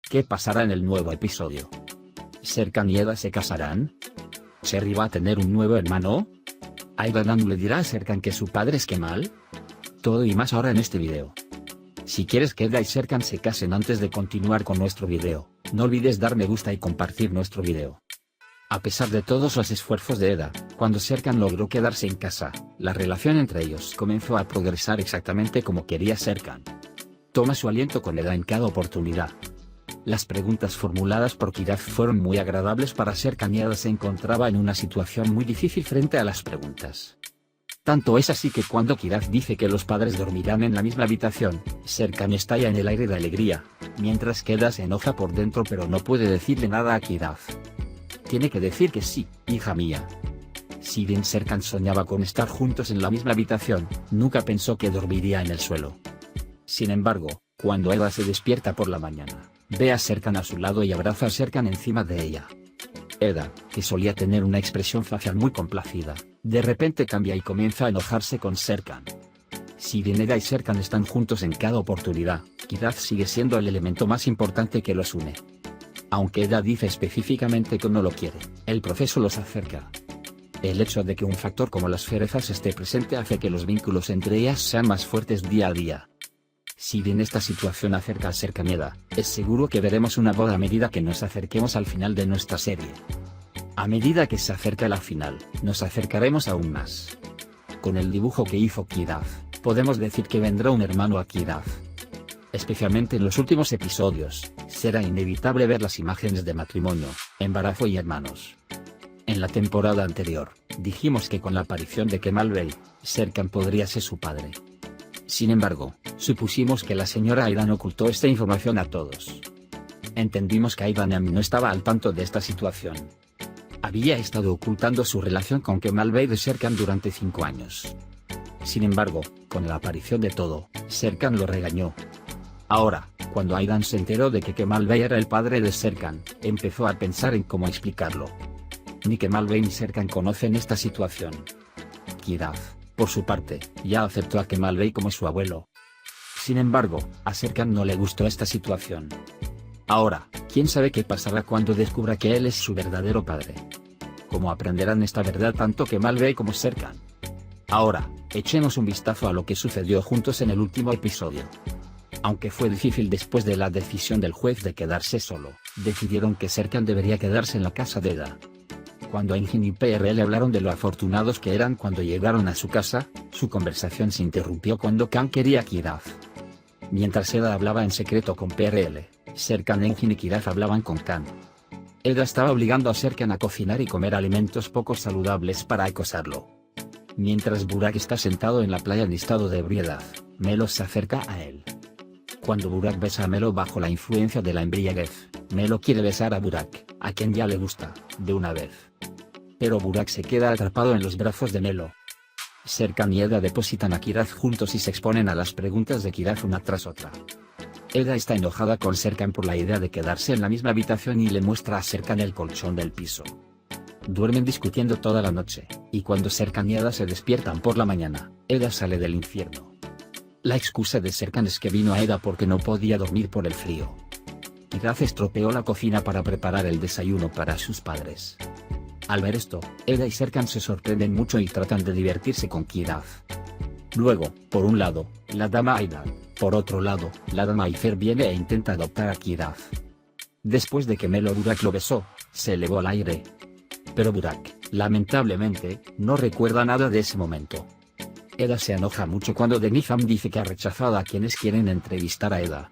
¿Qué pasará en el nuevo episodio? ¿Serkan y Eda se casarán? ¿Cherry va a tener un nuevo hermano? ¿Aidan le dirá a Serkan que su padre es Kemal? Todo y más ahora en este video. Si quieres que Eda y Serkan se casen antes de continuar con nuestro video, no olvides dar me gusta y compartir nuestro video. A pesar de todos los esfuerzos de Eda, cuando Serkan logró quedarse en casa, la relación entre ellos comenzó a progresar exactamente como quería Serkan. Toma su aliento con Eda en cada oportunidad. Las preguntas formuladas por Kiraz fueron muy agradables para Serkan y Eda se encontraba en una situación muy difícil frente a las preguntas. Tanto es así que cuando Kiraz dice que los padres dormirán en la misma habitación, Serkan estalla en el aire de alegría, mientras que Eda se enoja por dentro pero no puede decirle nada a Kiraz. Tiene que decir que sí, hija mía. Si bien Serkan soñaba con estar juntos en la misma habitación, nunca pensó que dormiría en el suelo. Sin embargo, cuando Eda se despierta por la mañana, ve a Serkan a su lado y abraza a Serkan encima de ella. Eda, que solía tener una expresión facial muy complacida, de repente cambia y comienza a enojarse con Serkan. Si bien Eda y Serkan están juntos en cada oportunidad, Kiraz sigue siendo el elemento más importante que los une. Aunque Eda dice específicamente que no lo quiere, el proceso los acerca. El hecho de que un factor como las cerezas esté presente hace que los vínculos entre ellas sean más fuertes día a día. Si bien esta situación acerca a Serkan y Eda, es seguro que veremos una boda a medida que nos acerquemos al final de nuestra serie. A medida que se acerca la final, nos acercaremos aún más. Con el dibujo que hizo Kiraz, podemos decir que vendrá un hermano a Kiraz. Especialmente en los últimos episodios, será inevitable ver las imágenes de matrimonio, embarazo y hermanos. En la temporada anterior, dijimos que con la aparición de Kemal Bey, Serkan podría ser su padre. Sin embargo, supusimos que la señora Aidan ocultó esta información a todos. Entendimos que Aidan no estaba al tanto de esta situación. Había estado ocultando su relación con Kemal Bey de Serkan durante 5 años. Sin embargo, con la aparición de todo, Serkan lo regañó. Ahora, cuando Aidan se enteró de que Kemal Bey era el padre de Serkan, empezó a pensar en cómo explicarlo. Ni Kemal Bey ni Serkan conocen esta situación. Kiraz, por su parte, ya aceptó a Kemal Bey como su abuelo. Sin embargo, a Serkan no le gustó esta situación. Ahora, quién sabe qué pasará cuando descubra que él es su verdadero padre. ¿Cómo aprenderán esta verdad tanto Kemal Bey como Serkan? Ahora, echemos un vistazo a lo que sucedió juntos en el último episodio. Aunque fue difícil después de la decisión del juez de quedarse solo, decidieron que Serkan debería quedarse en la casa de Eda. Cuando Engin y PRL hablaron de lo afortunados que eran cuando llegaron a su casa, su conversación se interrumpió cuando Khan quería a Kiraz. Mientras Eda hablaba en secreto con PRL, Serkan, Engin y Kiraz hablaban con Khan. Eda estaba obligando a Serkan a cocinar y comer alimentos poco saludables para acosarlo. Mientras Burak está sentado en la playa en estado de ebriedad, Melo se acerca a él. Cuando Burak besa a Melo bajo la influencia de la embriaguez, Melo quiere besar a Burak, a quien ya le gusta, de una vez. Pero Burak se queda atrapado en los brazos de Melo. Serkan y Eda depositan a Kiraz juntos y se exponen a las preguntas de Kiraz una tras otra. Eda está enojada con Serkan por la idea de quedarse en la misma habitación y le muestra a Serkan el colchón del piso. Duermen discutiendo toda la noche, y cuando Serkan y Eda se despiertan por la mañana, Eda sale del infierno. La excusa de Serkan es que vino a Eda porque no podía dormir por el frío. Kiraz estropeó la cocina para preparar el desayuno para sus padres. Al ver esto, Eda y Serkan se sorprenden mucho y tratan de divertirse con Kiraz. Luego, por un lado, la dama Aidan, por otro lado, la dama Aifer viene e intenta adoptar a Kiraz. Después de que Melo Burak lo besó, se elevó al aire. Pero Burak, lamentablemente, no recuerda nada de ese momento. Eda se enoja mucho cuando Denizam dice que ha rechazado a quienes quieren entrevistar a Eda.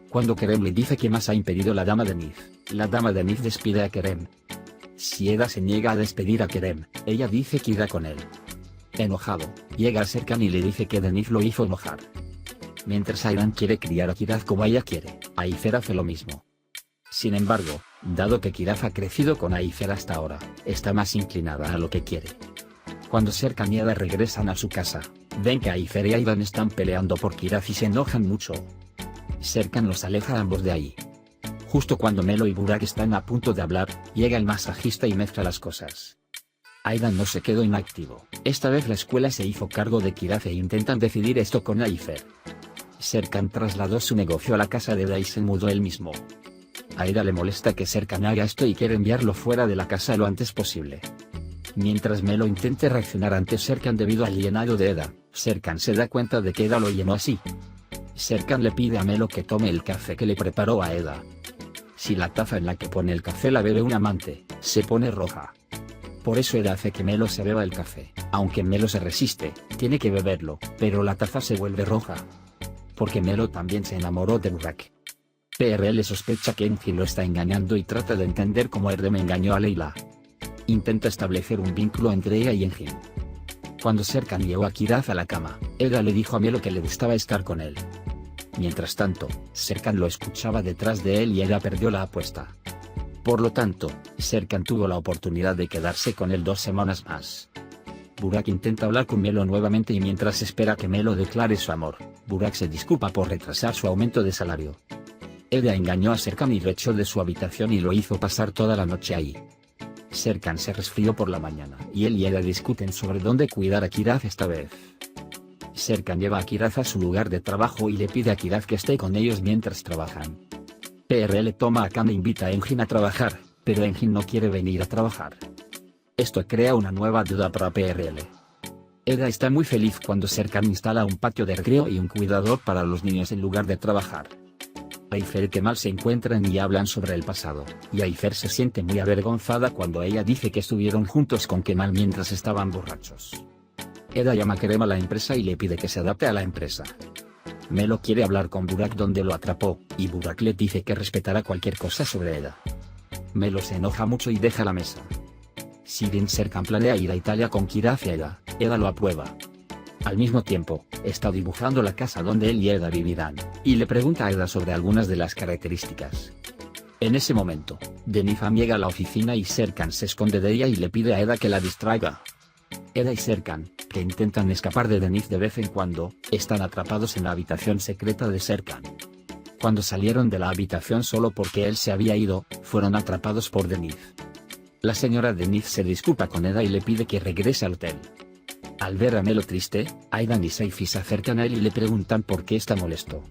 Cuando Kerem le dice que más ha impedido la dama Deniz, la dama Deniz despide a Kerem. Si Eda se niega a despedir a Kerem, ella dice que irá con él. Enojado, llega a Serkan y le dice que Deniz lo hizo enojar. Mientras Aidan quiere criar a Kiraz como ella quiere, Aifer hace lo mismo. Sin embargo, dado que Kiraz ha crecido con Aifer hasta ahora, está más inclinada a lo que quiere. Cuando Serkan y Eda regresan a su casa, ven que Aifer y Aidan están peleando por Kiraz y se enojan mucho. Serkan los aleja a ambos de ahí. Justo cuando Melo y Burak están a punto de hablar, llega el masajista y mezcla las cosas. Aidan no se quedó inactivo, esta vez la escuela se hizo cargo de Kiraz e intentan decidir esto con Aifer. Serkan trasladó su negocio a la casa de Eda y se mudó él mismo. A Eda le molesta que Serkan haga esto y quiere enviarlo fuera de la casa lo antes posible. Mientras Melo intente reaccionar ante Serkan debido al llenado de Eda, Serkan se da cuenta de que Eda lo llenó así. Serkan le pide a Melo que tome el café que le preparó a Eda. Si la taza en la que pone el café la bebe un amante, se pone roja. Por eso Eda hace que Melo se beba el café, aunque Melo se resiste, tiene que beberlo, pero la taza se vuelve roja. Porque Melo también se enamoró de Burak. PRL sospecha que Engin lo está engañando y trata de entender cómo Erdem engañó a Leyla. Intenta establecer un vínculo entre ella y Engin. Cuando Serkan llevó a Kiraz a la cama, Eda le dijo a Melo que le gustaba estar con él. Mientras tanto, Serkan lo escuchaba detrás de él y Eda perdió la apuesta. Por lo tanto, Serkan tuvo la oportunidad de quedarse con él 2 semanas más. Burak intenta hablar con Melo nuevamente y mientras espera que Melo declare su amor, Burak se disculpa por retrasar su aumento de salario. Eda engañó a Serkan y lo echó de su habitación y lo hizo pasar toda la noche ahí. Serkan se resfrió por la mañana y él y Eda discuten sobre dónde cuidar a Kiraz esta vez. Serkan lleva a Kiraz a su lugar de trabajo y le pide a Kiraz que esté con ellos mientras trabajan. PRL toma a Khan e invita a Engin a trabajar, pero Engin no quiere venir a trabajar. Esto crea una nueva duda para PRL. Eda está muy feliz cuando Serkan instala un patio de recreo y un cuidador para los niños en lugar de trabajar. Ayfer y Kemal se encuentran y hablan sobre el pasado, y Ayfer se siente muy avergonzada cuando ella dice que estuvieron juntos con Kemal mientras estaban borrachos. Eda llama a Kerem a la empresa y le pide que se adapte a la empresa. Melo quiere hablar con Burak donde lo atrapó, y Burak le dice que respetará cualquier cosa sobre Eda. Melo se enoja mucho y deja la mesa. Si bien Serkan planea ir a Italia con Kiraz y Eda lo aprueba. Al mismo tiempo, está dibujando la casa donde él y Eda vivirán, y le pregunta a Eda sobre algunas de las características. En ese momento, Denizam llega a la oficina y Serkan se esconde de ella y le pide a Eda que la distraiga. Eda y Serkan, que intentan escapar de Deniz de vez en cuando, están atrapados en la habitación secreta de Serkan. Cuando salieron de la habitación solo porque él se había ido, fueron atrapados por Deniz. La señora Deniz se disculpa con Eda y le pide que regrese al hotel. Al ver a Melo triste, Aidan y Seifi se acercan a él y le preguntan por qué está molesto.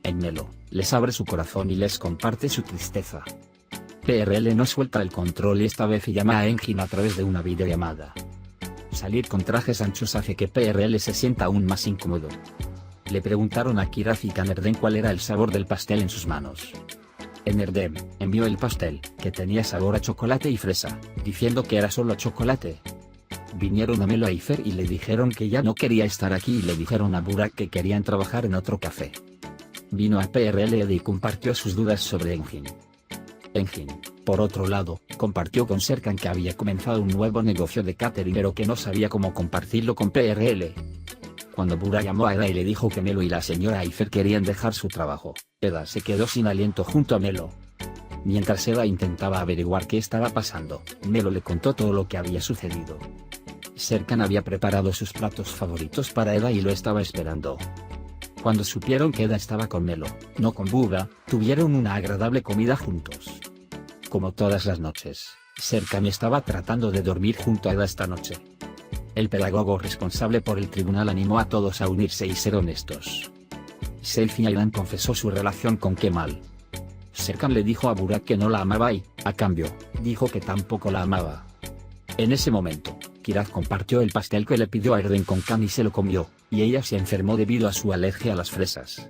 En Melo, les abre su corazón y les comparte su tristeza. PRL no suelta el control y esta vez llama a Engin a través de una videollamada. Salir con trajes anchos hace que PRL se sienta aún más incómodo. Le preguntaron a Kiraz y Erdem cuál era el sabor del pastel en sus manos. Erdem envió el pastel, que tenía sabor a chocolate y fresa, diciendo que era solo chocolate. Vinieron a Melo Ayfer y le dijeron que ya no quería estar aquí y le dijeron a Burak que querían trabajar en otro café. Vino a PRL y compartió sus dudas sobre Engin. Engin, por otro lado, compartió con Serkan que había comenzado un nuevo negocio de catering pero que no sabía cómo compartirlo con PRL. Cuando Burak llamó a Eda y le dijo que Melo y la señora Ayfer querían dejar su trabajo, Eda se quedó sin aliento junto a Melo. Mientras Eda intentaba averiguar qué estaba pasando, Melo le contó todo lo que había sucedido. Serkan había preparado sus platos favoritos para Eda y lo estaba esperando. Cuando supieron que Eda estaba con Melo, no con Buga, tuvieron una agradable comida juntos. Como todas las noches, Serkan estaba tratando de dormir junto a Eda esta noche. El pedagogo responsable por el tribunal animó a todos a unirse y ser honestos. Seifi Aidan confesó su relación con Kemal. Serkan le dijo a Burak que no la amaba y, a cambio, dijo que tampoco la amaba. En ese momento, Kiraz compartió el pastel que le pidió a Erdem con Khan y se lo comió, y ella se enfermó debido a su alergia a las fresas.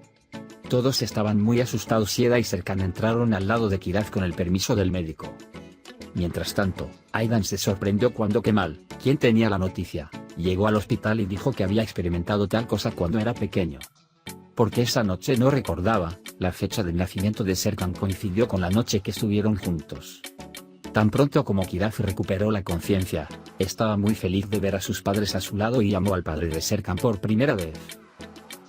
Todos estaban muy asustados y Eda y Serkan entraron al lado de Kiraz con el permiso del médico. Mientras tanto, Aidan se sorprendió cuando Kemal, quien tenía la noticia, llegó al hospital y dijo que había experimentado tal cosa cuando era pequeño. Porque esa noche no recordaba, la fecha del nacimiento de Serkan coincidió con la noche que estuvieron juntos. Tan pronto como Kiraz recuperó la conciencia, estaba muy feliz de ver a sus padres a su lado y llamó al padre de Serkan por primera vez.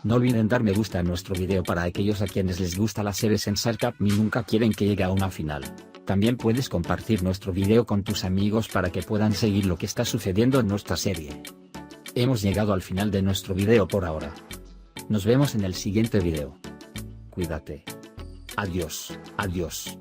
No olviden dar me gusta a nuestro video para aquellos a quienes les gusta las series en Sarkap y nunca quieren que llegue a una final. También puedes compartir nuestro video con tus amigos para que puedan seguir lo que está sucediendo en nuestra serie. Hemos llegado al final de nuestro video por ahora. Nos vemos en el siguiente video. Cuídate. Adiós, adiós.